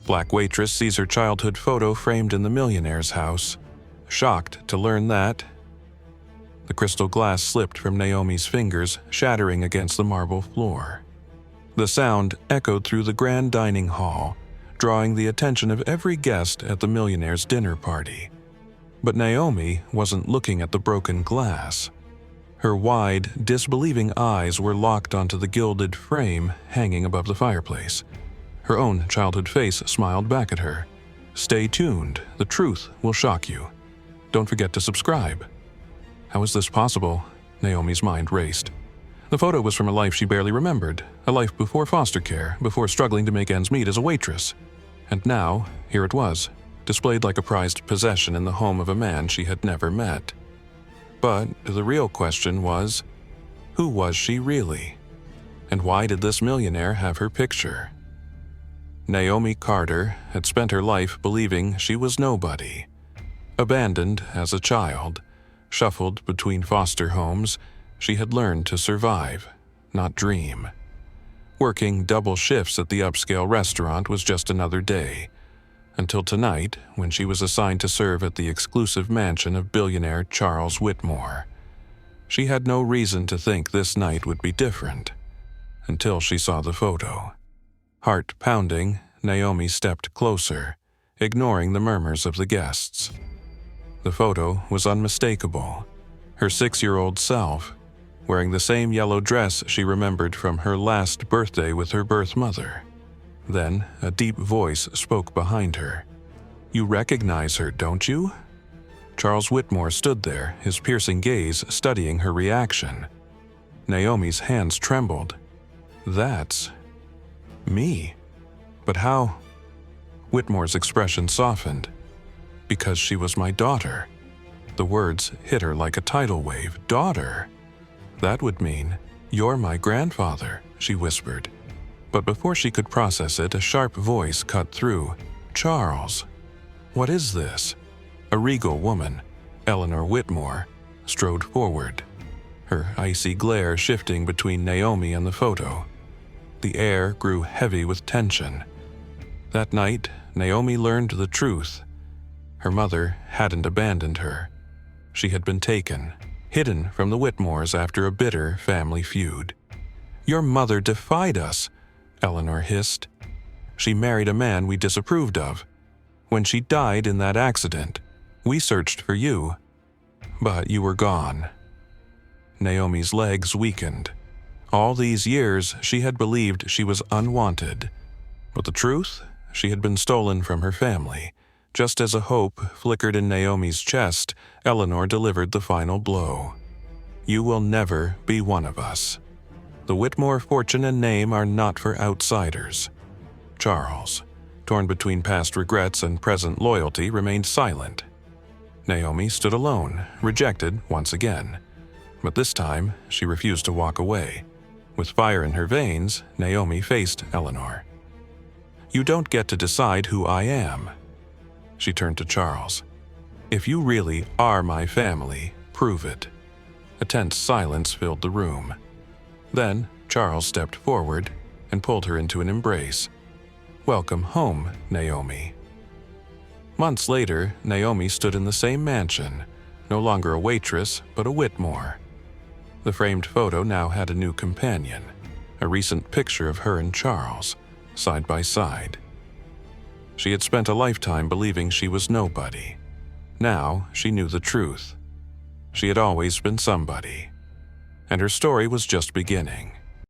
Black Waitress sees her childhood photo framed in the Millionaire's house, shocked to learn that the crystal glass slipped from Naomi's fingers, shattering against the marble floor. The sound echoed through the grand dining hall, drawing the attention of every guest at the Millionaire's dinner party. But Naomi wasn't looking at the broken glass. Her wide, disbelieving eyes were locked onto the gilded frame hanging above the fireplace. Her own childhood face smiled back at her. "Stay tuned. The truth will shock you. Don't forget to subscribe." How is this possible? Naomi's mind raced. The photo was from a life she barely remembered, a life before foster care, before struggling to make ends meet as a waitress. And now, here it was, displayed like a prized possession in the home of a man she had never met. But the real question was, who was she really? And why did this millionaire have her picture? Naomi Carter had spent her life believing she was nobody. Abandoned as a child, shuffled between foster homes, she had learned to survive, not dream. Working double shifts at the upscale restaurant was just another day, until tonight when she was assigned to serve at the exclusive mansion of billionaire Charles Whitmore. She had no reason to think this night would be different, until she saw the photo. Heart pounding, Naomi stepped closer, ignoring the murmurs of the guests. The photo was unmistakable. Her 6-year-old self, wearing the same yellow dress she remembered from her last birthday with her birth mother. Then a deep voice spoke behind her. "You recognize her, don't you?" Charles Whitmore stood there, his piercing gaze studying her reaction. Naomi's hands trembled. "That's me. But how?" Whitmore's expression softened. "Because she was my daughter." The words hit her like a tidal wave. "Daughter? That would mean, you're my grandfather," she whispered. But before she could process it, a sharp voice cut through. "Charles, what is this?" A regal woman, Eleanor Whitmore, strode forward, her icy glare shifting between Naomi and the photo. The air grew heavy with tension. That night, Naomi learned the truth. Her mother hadn't abandoned her. She had been taken, hidden from the Whitmores after a bitter family feud. "Your mother defied us," Eleanor hissed. "She married a man we disapproved of. When she died in that accident, we searched for you, but you were gone." Naomi's legs weakened. All these years, she had believed she was unwanted. But the truth? She had been stolen from her family. Just as a hope flickered in Naomi's chest, Eleanor delivered the final blow. "You will never be one of us. The Whitmore fortune and name are not for outsiders." Charles, torn between past regrets and present loyalty, remained silent. Naomi stood alone, rejected once again. But this time, she refused to walk away. With fire in her veins, Naomi faced Eleanor. "You don't get to decide who I am." She turned to Charles. "If you really are my family, prove it." A tense silence filled the room. Then, Charles stepped forward and pulled her into an embrace. "Welcome home, Naomi." Months later, Naomi stood in the same mansion, no longer a waitress, but a Whitmore. The framed photo now had a new companion, a recent picture of her and Charles, side by side. She had spent a lifetime believing she was nobody. Now she knew the truth. She had always been somebody. And her story was just beginning.